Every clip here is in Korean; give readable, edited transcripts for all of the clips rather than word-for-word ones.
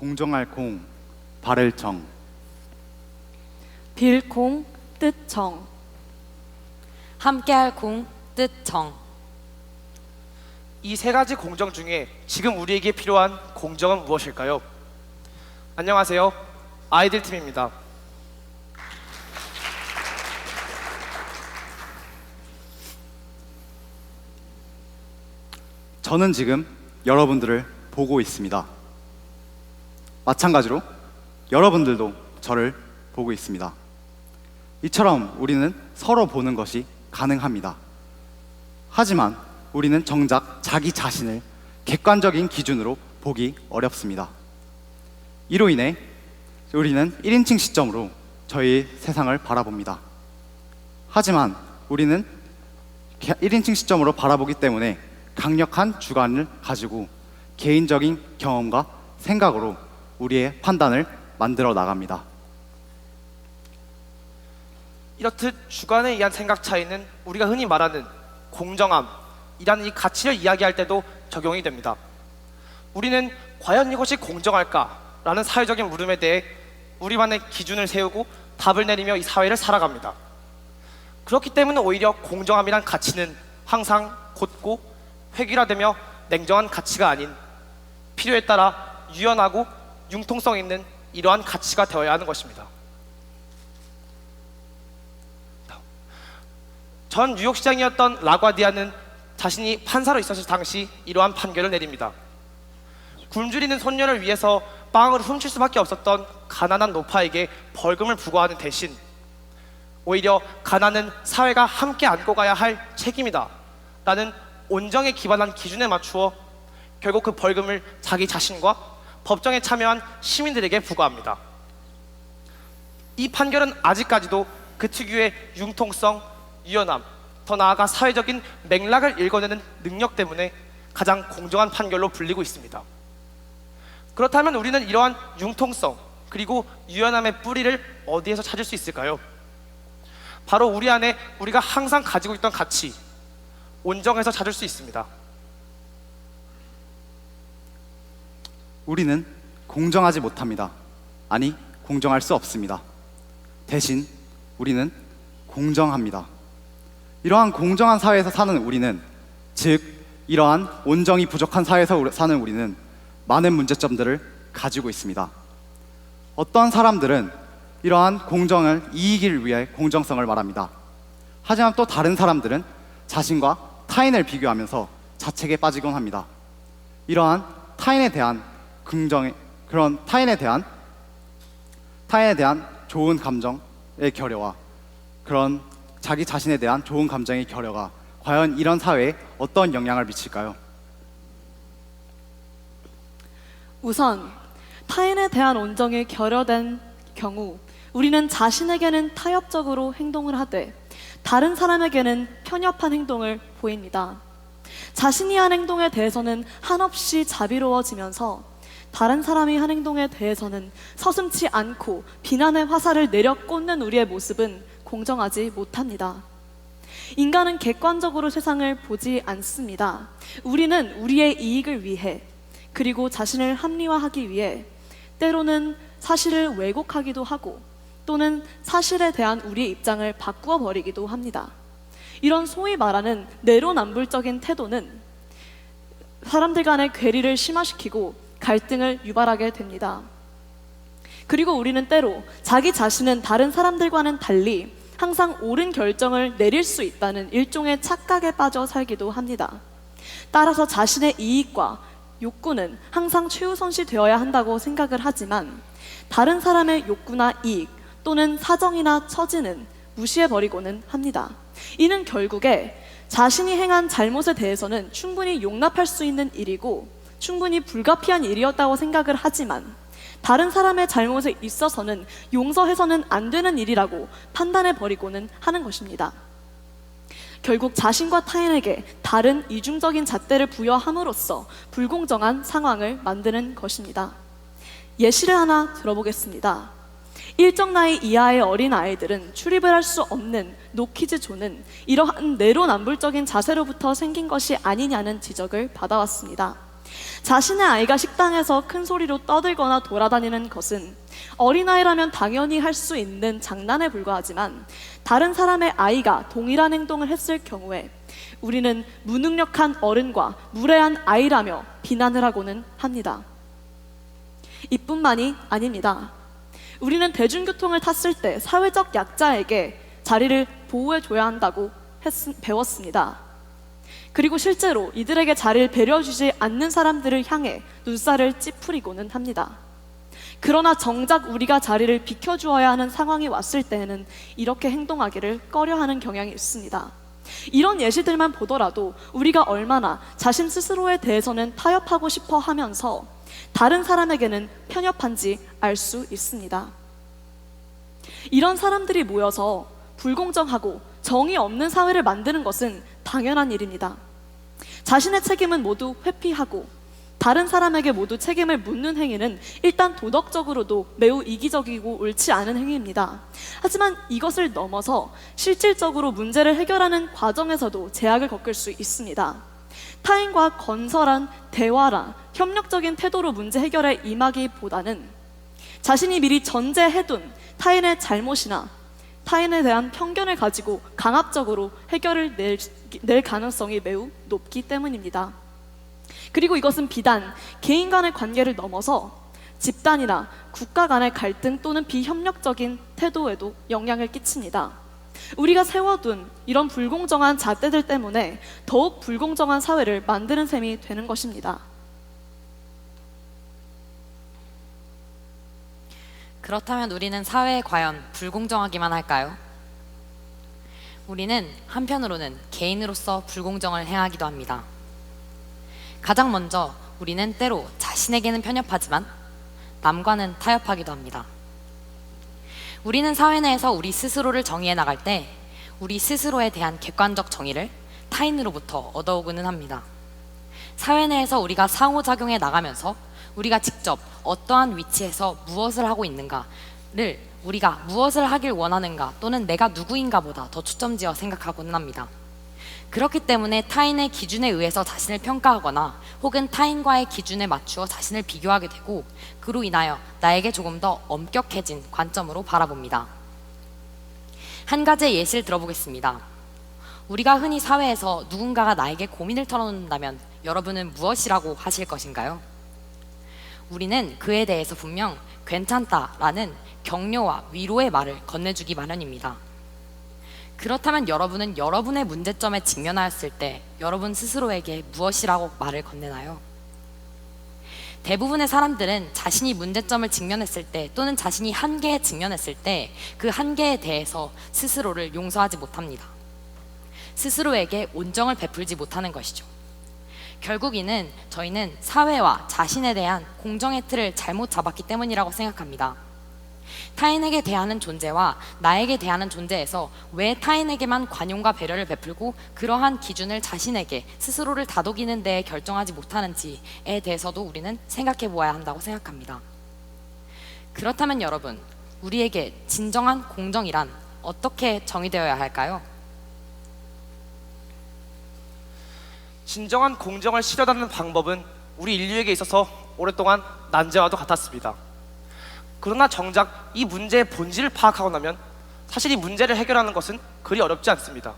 공정할 공, 바를 정. 빌 공, 뜻 정. 함께할 공, 뜻 정. 이 세 가지 공정 중에 지금 우리에게 필요한 공정은 무엇일까요? 안녕하세요. 아이들 팀입니다. 저는 지금 여러분들을 보고 있습니다. 마찬가지로 여러분들도 저를 보고 있습니다. 이처럼 우리는 서로 보는 것이 가능합니다. 하지만 우리는 정작 자기 자신을 객관적인 기준으로 보기 어렵습니다. 이로 인해 우리는 1인칭 시점으로 저희 세상을 바라봅니다. 하지만 우리는 1인칭 시점으로 바라보기 때문에 강력한 주관을 가지고 개인적인 경험과 생각으로 우리의 판단을 만들어 나갑니다. 이렇듯 주관에 의한 생각 차이는 우리가 흔히 말하는 공정함이라는 이 가치를 이야기할 때도 적용이 됩니다. 우리는 과연 이것이 공정할까라는 사회적인 물음에 대해 우리만의 기준을 세우고 답을 내리며 이 사회를 살아갑니다. 그렇기 때문에 오히려 공정함이란 가치는 항상 곧고 획일화되며 냉정한 가치가 아닌 필요에 따라 유연하고 융통성 있는 이러한 가치가 되어야 하는 것입니다. 전 뉴욕시장이었던 라과디아는 자신이 판사로 있었을 당시 이러한 판결을 내립니다. 굶주리는 손녀를 위해서 빵을 훔칠 수밖에 없었던 가난한 노파에게 벌금을 부과하는 대신 오히려 가난은 사회가 함께 안고 가야 할 책임이다 라는 온정에 기반한 기준에 맞추어 결국 그 벌금을 자기 자신과 법정에 참여한 시민들에게 부과합니다. 이 판결은 아직까지도 그 특유의 융통성, 유연함, 더 나아가 사회적인 맥락을 읽어내는 능력 때문에 가장 공정한 판결로 불리고 있습니다. 그렇다면 우리는 이러한 융통성 그리고 유연함의 뿌리를 어디에서 찾을 수 있을까요? 바로 우리 안에 우리가 항상 가지고 있던 가치, 온정에서 찾을 수 있습니다. 우리는 공정하지 못합니다. 아니, 공정할 수 없습니다. 대신 우리는 공정합니다. 이러한 공정한 사회에서 사는 우리는, 즉 이러한 온정이 부족한 사회에서 사는 우리는 많은 문제점들을 가지고 있습니다. 어떤 사람들은 이러한 공정을 이익을 위해 공정성을 말합니다. 하지만 또 다른 사람들은 자신과 타인을 비교하면서 자책에 빠지곤 합니다. 이러한 타인에 대한 그런 타인에 대한 좋은 감정의 결여와 그런 자기 자신에 대한 좋은 감정의 결여가 과연 이런 사회에 어떤 영향을 미칠까요? 우선 타인에 대한 온정이 결여된 경우 우리는 자신에게는 타협적으로 행동을 하되 다른 사람에게는 편협한 행동을 보입니다. 자신이 한 행동에 대해서는 한없이 자비로워지면서 다른 사람이 한 행동에 대해서는 서슴지 않고 비난의 화살을 내려 꽂는 우리의 모습은 공정하지 못합니다. 인간은 객관적으로 세상을 보지 않습니다. 우리는 우리의 이익을 위해 그리고 자신을 합리화하기 위해 때로는 사실을 왜곡하기도 하고 또는 사실에 대한 우리의 입장을 바꾸어 버리기도 합니다. 이런 소위 말하는 내로남불적인 태도는 사람들 간의 괴리를 심화시키고 갈등을 유발하게 됩니다. 그리고 우리는 때로 자기 자신은 다른 사람들과는 달리 항상 옳은 결정을 내릴 수 있다는 일종의 착각에 빠져 살기도 합니다. 따라서 자신의 이익과 욕구는 항상 최우선시 되어야 한다고 생각을 하지만 다른 사람의 욕구나 이익 또는 사정이나 처지는 무시해버리고는 합니다. 이는 결국에 자신이 행한 잘못에 대해서는 충분히 용납할 수 있는 일이고 충분히 불가피한 일이었다고 생각을 하지만 다른 사람의 잘못에 있어서는 용서해서는 안 되는 일이라고 판단해버리고는 하는 것입니다. 결국 자신과 타인에게 다른 이중적인 잣대를 부여함으로써 불공정한 상황을 만드는 것입니다. 예시를 하나 들어보겠습니다. 일정 나이 이하의 어린 아이들은 출입을 할 수 없는 노키즈 존은 이러한 내로남불적인 자세로부터 생긴 것이 아니냐는 지적을 받아왔습니다. 자신의 아이가 식당에서 큰 소리로 떠들거나 돌아다니는 것은 어린아이라면 당연히 할 수 있는 장난에 불과하지만 다른 사람의 아이가 동일한 행동을 했을 경우에 우리는 무능력한 어른과 무례한 아이라며 비난을 하고는 합니다. 이뿐만이 아닙니다. 우리는 대중교통을 탔을 때 사회적 약자에게 자리를 보호해줘야 한다고 배웠습니다. 그리고 실제로 이들에게 자리를 배려주지 않는 사람들을 향해 눈살을 찌푸리고는 합니다. 그러나 정작 우리가 자리를 비켜주어야 하는 상황이 왔을 때에는 이렇게 행동하기를 꺼려하는 경향이 있습니다. 이런 예시들만 보더라도 우리가 얼마나 자신 스스로에 대해서는 타협하고 싶어 하면서 다른 사람에게는 편협한지 알 수 있습니다. 이런 사람들이 모여서 불공정하고 정의 없는 사회를 만드는 것은 당연한 일입니다. 자신의 책임은 모두 회피하고 다른 사람에게 모두 책임을 묻는 행위는 일단 도덕적으로도 매우 이기적이고 옳지 않은 행위입니다. 하지만 이것을 넘어서 실질적으로 문제를 해결하는 과정에서도 제약을 겪을 수 있습니다. 타인과 건설한 대화나 협력적인 태도로 문제 해결에 임하기보다는 자신이 미리 전제해둔 타인의 잘못이나 타인에 대한 편견을 가지고 강압적으로 해결을 낼 가능성이 매우 높기 때문입니다. 그리고 이것은 비단 개인 간의 관계를 넘어서 집단이나 국가 간의 갈등 또는 비협력적인 태도에도 영향을 끼칩니다. 우리가 세워둔 이런 불공정한 잣대들 때문에 더욱 불공정한 사회를 만드는 셈이 되는 것입니다. 그렇다면 우리는 사회에 과연 불공정하기만 할까요? 우리는 한편으로는 개인으로서 불공정을 행하기도 합니다. 가장 먼저 우리는 때로 자신에게는 편협하지만 남과는 타협하기도 합니다. 우리는 사회 내에서 우리 스스로를 정의해 나갈 때 우리 스스로에 대한 객관적 정의를 타인으로부터 얻어오고는 합니다. 사회 내에서 우리가 상호작용해 나가면서 우리가 직접 어떠한 위치에서 무엇을 하고 있는가를 우리가 무엇을 하길 원하는가 또는 내가 누구인가 보다 더 초점지어 생각하고는 합니다. 그렇기 때문에 타인의 기준에 의해서 자신을 평가하거나 혹은 타인과의 기준에 맞추어 자신을 비교하게 되고 그로 인하여 나에게 조금 더 엄격해진 관점으로 바라봅니다. 한 가지의 예시를 들어보겠습니다. 우리가 흔히 사회에서 누군가가 나에게 고민을 털어놓는다면 여러분은 무엇이라고 하실 것인가요? 우리는 그에 대해서 분명 괜찮다라는 격려와 위로의 말을 건네주기 마련입니다. 그렇다면 여러분은 여러분의 문제점에 직면하였을 때 여러분 스스로에게 무엇이라고 말을 건네나요? 대부분의 사람들은 자신이 문제점을 직면했을 때 또는 자신이 한계에 직면했을 때 그 한계에 대해서 스스로를 용서하지 못합니다. 스스로에게 온정을 베풀지 못하는 것이죠. 결국 저희는 사회와 자신에 대한 공정의 틀을 잘못 잡았기 때문이라고 생각합니다. 타인에게 대하는 존재와 나에게 대하는 존재에서 왜 타인에게만 관용과 배려를 베풀고 그러한 기준을 자신에게 스스로를 다독이는 데에 결정하지 못하는지에 대해서도 우리는 생각해 보아야 한다고 생각합니다. 그렇다면 여러분, 우리에게 진정한 공정이란 어떻게 정의되어야 할까요? 진정한 공정을 실현하는 방법은 우리 인류에게 있어서 오랫동안 난제와도 같았습니다. 그러나 정작 이 문제의 본질을 파악하고 나면 사실 이 문제를 해결하는 것은 그리 어렵지 않습니다.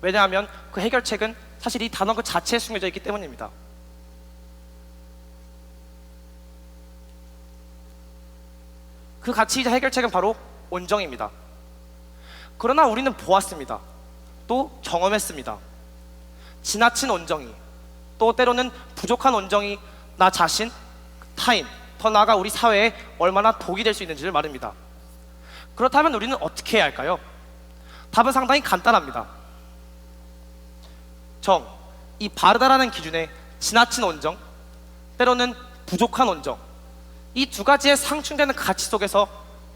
왜냐하면 그 해결책은 사실 이 단어 그 자체에 숨겨져 있기 때문입니다. 그 가치이자 해결책은 바로 온정입니다. 그러나 우리는 보았습니다. 또 경험했습니다. 지나친 온정이, 또 때로는 부족한 온정이 나 자신, 타인, 더 나아가 우리 사회에 얼마나 독이 될 수 있는지를 말입니다. 그렇다면 우리는 어떻게 해야 할까요? 답은 상당히 간단합니다. 이 바르다라는 기준에 지나친 온정, 때로는 부족한 온정, 이 두 가지의 상충되는 가치 속에서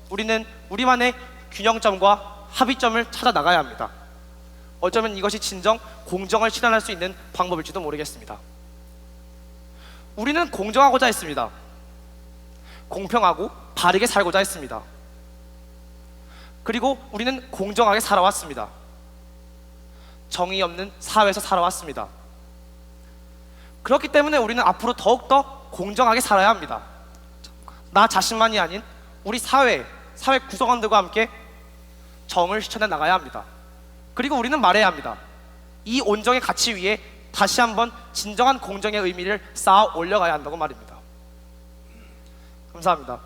우리는 우리만의 균형점과 합의점을 찾아 나가야 합니다. 어쩌면 이것이 진정 공정을 실현할 수 있는 방법일지도 모르겠습니다. 우리는 공정하고자 했습니다. 공평하고 바르게 살고자 했습니다. 그리고 우리는 공정하게 살아왔습니다. 정의 없는 사회에서 살아왔습니다. 그렇기 때문에 우리는 앞으로 더욱더 공정하게 살아야 합니다. 나 자신만이 아닌 우리 사회 구성원들과 함께 정을 실천해 나가야 합니다. 그리고 우리는 말해야 합니다. 이 온정의 가치 위에 다시 한번 진정한 공정의 의미를 쌓아 올려가야 한다고 말입니다. 감사합니다.